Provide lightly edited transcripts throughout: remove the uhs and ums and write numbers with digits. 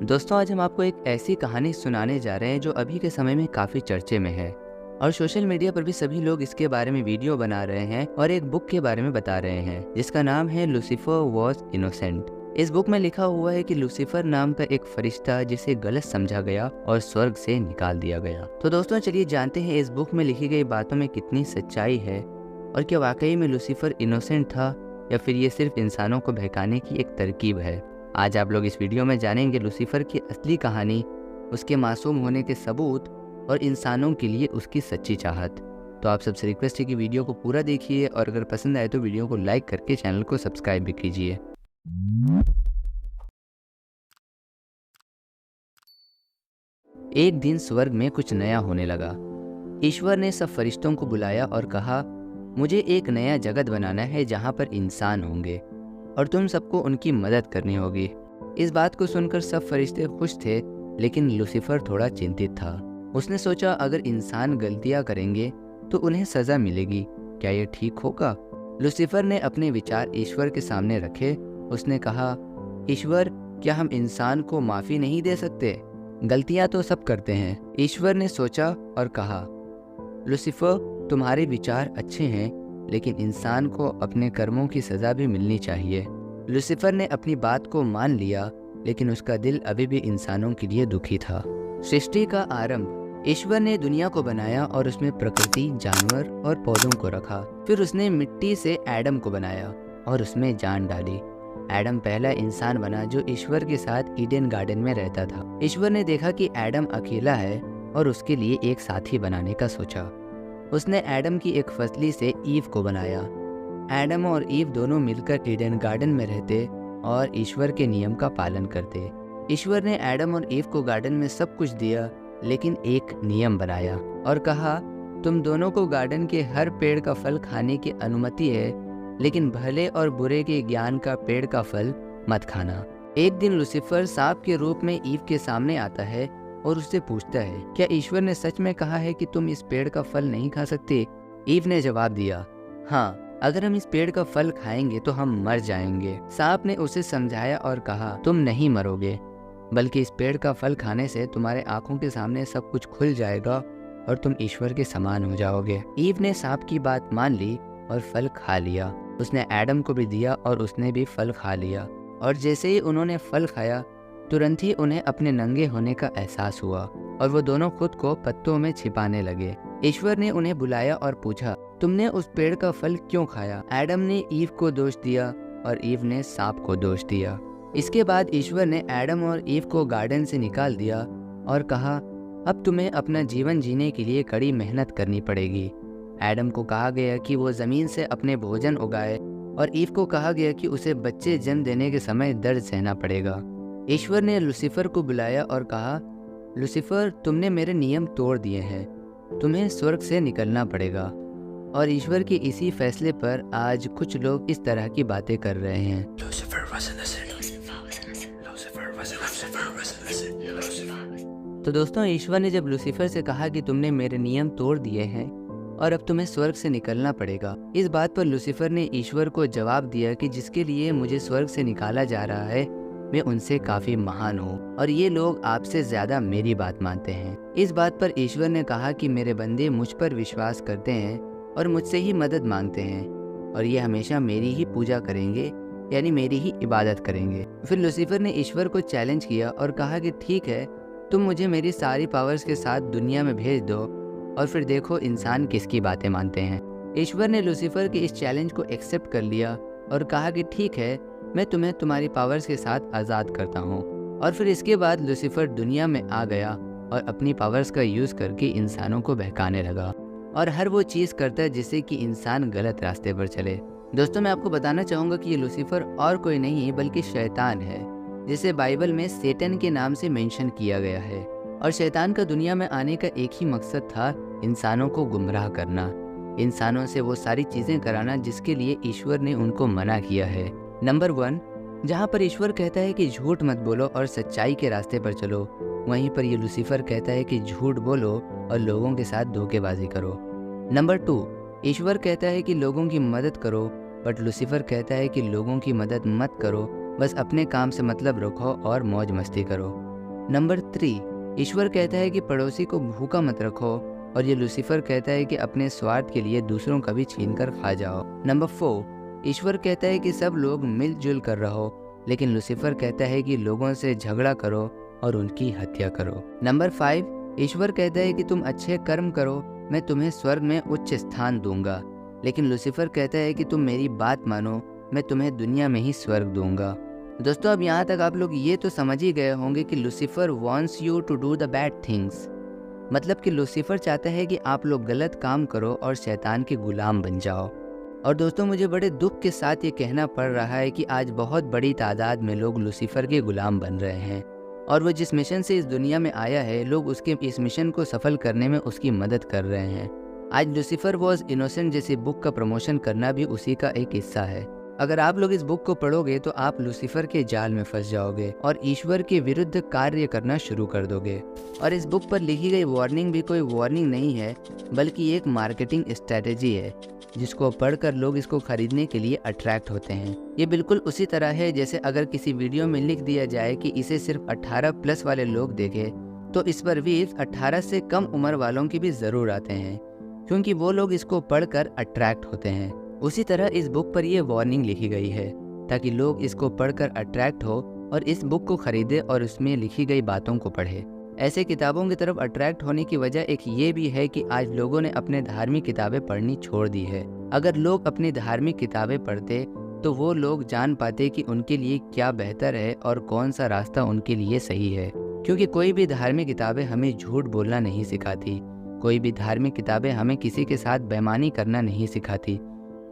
दोस्तों, आज हम आपको एक ऐसी कहानी सुनाने जा रहे हैं जो अभी के समय में काफ़ी चर्चे में है और सोशल मीडिया पर भी सभी लोग इसके बारे में वीडियो बना रहे हैं और एक बुक के बारे में बता रहे हैं जिसका नाम है लूसीफर वॉज इनोसेंट। इस बुक में लिखा हुआ है कि लूसीफर नाम का एक फरिश्ता जिसे गलत समझा गया और स्वर्ग से निकाल दिया गया। तो दोस्तों, चलिए जानते हैं इस बुक में लिखी गई बातों में कितनी सच्चाई है और क्या वाकई में लूसीफर इनोसेंट था या फिर ये सिर्फ इंसानों को बहकाने की एक तरकीब है। आज आप लोग इस वीडियो में जानेंगे लूसीफर की असली कहानी, उसके मासूम होने के सबूत और इंसानों के लिए उसकी सच्ची चाहत। तो आप सबसे रिक्वेस्ट है कि वीडियो को पूरा देखिए और अगर पसंद आए तो वीडियो को लाइक करके चैनल को सब्सक्राइब भी कीजिए। एक दिन स्वर्ग में कुछ नया होने लगा। ईश्वर ने सब फरिश्तों को बुलाया और कहा, मुझे एक नया जगत बनाना है जहाँ पर इंसान होंगे और तुम सबको उनकी मदद करनी होगी। इस बात को सुनकर सब फरिश्ते खुश थे, लेकिन लूसीफर थोड़ा चिंतित था। उसने सोचा, अगर इंसान गलतियां करेंगे तो उन्हें सजा मिलेगी, क्या यह ठीक होगा? लूसीफर ने अपने विचार ईश्वर के सामने रखे। उसने कहा, ईश्वर, क्या हम इंसान को माफ़ी नहीं दे सकते? गलतियां तो सब करते हैं। ईश्वर ने सोचा और कहा, लूसीफर, तुम्हारे विचार अच्छे हैं, लेकिन इंसान को अपने कर्मों की सज़ा भी मिलनी चाहिए। लूसीफर ने अपनी बात को मान लिया, लेकिन उसका दिल अभी भी इंसानों के लिए दुखी था। सृष्टि का आरंभ। ईश्वर ने दुनिया को बनाया और उसमें प्रकृति, जानवर और पौधों को रखा। फिर उसने मिट्टी से एडम को बनाया और उसमें जान डाली। एडम पहला इंसान बना जो ईश्वर के साथ ईडन गार्डन में रहता था। ईश्वर ने देखा कि एडम अकेला है और उसके लिए एक साथी बनाने का सोचा। उसने एडम की एक फसली से ईव को बनाया। एडम और ईव दोनों मिलकर ईडन गार्डन में रहते और ईश्वर के नियम का पालन करते। ईश्वर ने एडम और ईव को गार्डन में सब कुछ दिया, लेकिन एक नियम बनाया और कहा, तुम दोनों को गार्डन के हर पेड़ का फल खाने की अनुमति है, लेकिन भले और बुरे के ज्ञान का पेड़ का फल मत खाना। एक दिन लूसीफर सांप के रूप में ईव के सामने आता है और उससे पूछता है, क्या ईश्वर ने सच में कहा है कि तुम इस पेड़ का फल नहीं खा सकते? ईव ने जवाब दिया, हाँ, अगर हम इस पेड़ का फल खाएंगे तो हम मर जाएंगे। सांप ने उसे समझाया और कहा, तुम नहीं मरोगे, बल्कि इस पेड़ का फल खाने से तुम्हारे आंखों के सामने सब कुछ खुल जाएगा और तुम ईश्वर के समान हो जाओगे। ईव ने सांप की बात मान ली और फल खा लिया। उसने एडम को भी दिया और उसने भी फल खा लिया। और जैसे ही उन्होंने फल खाया, तुरंत ही उन्हें अपने नंगे होने का एहसास हुआ और वो दोनों खुद को पत्तों में छिपाने लगे। ईश्वर ने उन्हें बुलाया और पूछा, तुमने उस पेड़ का फल क्यों खाया? एडम ने ईव को दोष दिया और ईव ने सांप को दोष दिया। इसके बाद ईश्वर ने एडम और ईव को गार्डन से निकाल दिया और कहा, अब तुम्हें अपना जीवन जीने के लिए कड़ी मेहनत करनी पड़ेगी। एडम को कहा गया कि वो जमीन से अपने भोजन उगाए और ईव को कहा गया कि उसे बच्चे जन्म देने के समय दर्द सहना पड़ेगा। ईश्वर ने लूसीफर को बुलाया और कहा, लूसीफर, तुमने मेरे नियम तोड़ दिए हैं, तुम्हें स्वर्ग से निकलना पड़ेगा। और ईश्वर के इसी फैसले पर आज कुछ लोग इस तरह की बातें कर रहे हैं। तो दोस्तों, ईश्वर ने जब लूसीफर से कहा कि तुमने मेरे नियम तोड़ दिए हैं और अब तुम्हें स्वर्ग से निकलना पड़ेगा, इस बात पर लूसीफर ने ईश्वर को जवाब दिया कि जिसके लिए मुझे स्वर्ग से निकाला जा रहा है, मैं उनसे काफी महान हूँ और ये लोग आपसे ज्यादा मेरी बात मानते हैं। इस बात पर ईश्वर ने कहा कि मेरे बंदे मुझ पर विश्वास करते हैं और मुझसे ही मदद मांगते हैं और ये हमेशा मेरी ही पूजा करेंगे, यानी मेरी ही इबादत करेंगे। फिर लूसीफर ने ईश्वर को चैलेंज किया और कहा कि ठीक है, तुम मुझे मेरी सारी पावर्स के साथ दुनिया में भेज दो और फिर देखो इंसान किसकी बातें मानते हैं। ईश्वर ने लूसीफर के इस चैलेंज को एक्सेप्ट कर लिया और कहा कि ठीक है, मैं तुम्हें तुम्हारी पावर्स के साथ आज़ाद करता हूँ। और फिर इसके बाद लूसीफर दुनिया में आ गया और अपनी पावर्स का यूज़ करके इंसानों को बहकाने लगा और हर वो चीज़ करता है जिससे कि इंसान गलत रास्ते पर चले। दोस्तों, मैं आपको बताना चाहूँगा कि ये लूसीफर और कोई नहीं बल्कि शैतान है, जिसे बाइबल में सेटन के नाम से मेंशन किया गया है। और शैतान का दुनिया में आने का एक ही मकसद था, इंसानों को गुमराह करना, इंसानों से वो सारी चीज़ें कराना जिसके लिए ईश्वर ने उनको मना किया है। नंबर 1, जहाँ पर ईश्वर कहता है कि झूठ मत बोलो और सच्चाई के रास्ते पर चलो, वहीं पर ये लूसीफर कहता है कि झूठ बोलो और लोगों के साथ धोखेबाजी करो। नंबर 2, ईश्वर कहता है कि लोगों की मदद करो, बट लूसीफर कहता है कि लोगों की मदद मत करो, बस अपने काम से मतलब रखो और मौज मस्ती करो। नंबर 3, ईश्वर कहता है कि पड़ोसी को भूखा मत रखो, और ये लूसीफर कहता है कि अपने स्वार्थ के लिए दूसरों का भी छीन कर खा जाओ। नंबर 4, ईश्वर कहता है कि सब लोग मिलजुल कर रहो, लेकिन लूसीफर कहता है कि लोगों से झगड़ा करो और उनकी हत्या करो। नंबर 5, ईश्वर कहता है कि तुम अच्छे कर्म करो, मैं तुम्हें स्वर्ग में उच्च स्थान दूंगा, लेकिन लूसीफर कहता है कि तुम मेरी बात मानो, मैं तुम्हें दुनिया में ही स्वर्ग दूंगा। दोस्तों, अब यहाँ तक आप लोग ये तो समझ ही गए होंगे कि Lucifer wants you to do the bad things, मतलब कि लूसीफर चाहता है कि आप लोग गलत काम करो और शैतान के गुलाम बन जाओ। और दोस्तों, मुझे बड़े दुख के साथ ये कहना पड़ रहा है कि आज बहुत बड़ी तादाद में लोग लूसीफर के गुलाम बन रहे हैं, और वो जिस मिशन से इस दुनिया में आया है, लोग उसके इस मिशन को सफल करने में उसकी मदद कर रहे हैं। आज लूसीफर वॉज इनोसेंट जैसी बुक का प्रमोशन करना भी उसी का एक हिस्सा है। अगर आप लोग इस बुक को पढ़ोगे तो आप लूसीफर के जाल में फंस जाओगे और ईश्वर के विरुद्ध कार्य करना शुरू कर दोगे। और इस बुक पर लिखी गई वार्निंग भी कोई वार्निंग नहीं है, बल्कि एक मार्केटिंग स्ट्रेटेजी है, जिसको पढ़कर लोग इसको खरीदने के लिए अट्रैक्ट होते हैं। ये बिल्कुल उसी तरह है जैसे अगर किसी वीडियो में लिख दिया जाए कि इसे सिर्फ 18+ वाले लोग देखें, तो इस पर व्यूज 18 से कम उम्र वालों की भी ज़रूर आते हैं, क्योंकि वो लोग इसको पढ़कर अट्रैक्ट होते हैं। उसी तरह इस बुक पर यह वार्निंग लिखी गई है ताकि लोग इसको पढ़कर अट्रैक्ट हो और इस बुक को खरीदे और उसमें लिखी गई बातों को पढ़े। ऐसे किताबों की तरफ अट्रैक्ट होने की वजह एक ये भी है कि आज लोगों ने अपने धार्मिक किताबें पढ़नी छोड़ दी है। अगर लोग अपनी धार्मिक किताबें पढ़ते तो वो लोग जान पाते कि उनके लिए क्या बेहतर है और कौन सा रास्ता उनके लिए सही है, क्योंकि कोई भी धार्मिक किताबें हमें झूठ बोलना नहीं सिखाती, कोई भी धार्मिक किताबें हमें किसी के साथ बेईमानी करना नहीं सिखाती,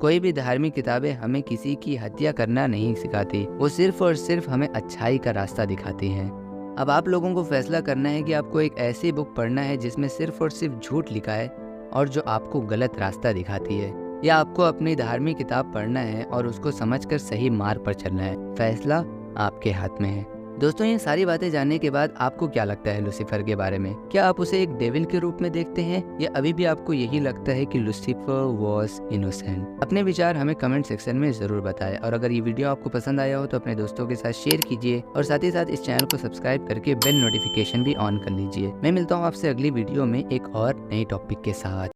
कोई भी धार्मिक किताबें हमें किसी की हत्या करना नहीं सिखाती। वो सिर्फ और सिर्फ हमें अच्छाई का रास्ता दिखाती हैं। अब आप लोगों को फैसला करना है कि आपको एक ऐसी बुक पढ़ना है जिसमें सिर्फ और सिर्फ झूठ लिखा है और जो आपको गलत रास्ता दिखाती है, या आपको अपनी धार्मिक किताब पढ़ना है और उसको समझकर सही मार्ग पर चलना है। फैसला आपके हाथ में है। दोस्तों, ये सारी बातें जानने के बाद आपको क्या लगता है लूसीफर के बारे में? क्या आप उसे एक डेविल के रूप में देखते हैं, या अभी भी आपको यही लगता है कि लूसीफर वॉज इनोसेंट? अपने विचार हमें कमेंट सेक्शन में जरूर बताएं, और अगर ये वीडियो आपको पसंद आया हो तो अपने दोस्तों के साथ शेयर कीजिए, और साथ ही साथ इस चैनल को सब्सक्राइब करके बेल नोटिफिकेशन भी ऑन कर लीजिए। मैं मिलता हूँ आपसे अगली वीडियो में एक और नई टॉपिक के साथ।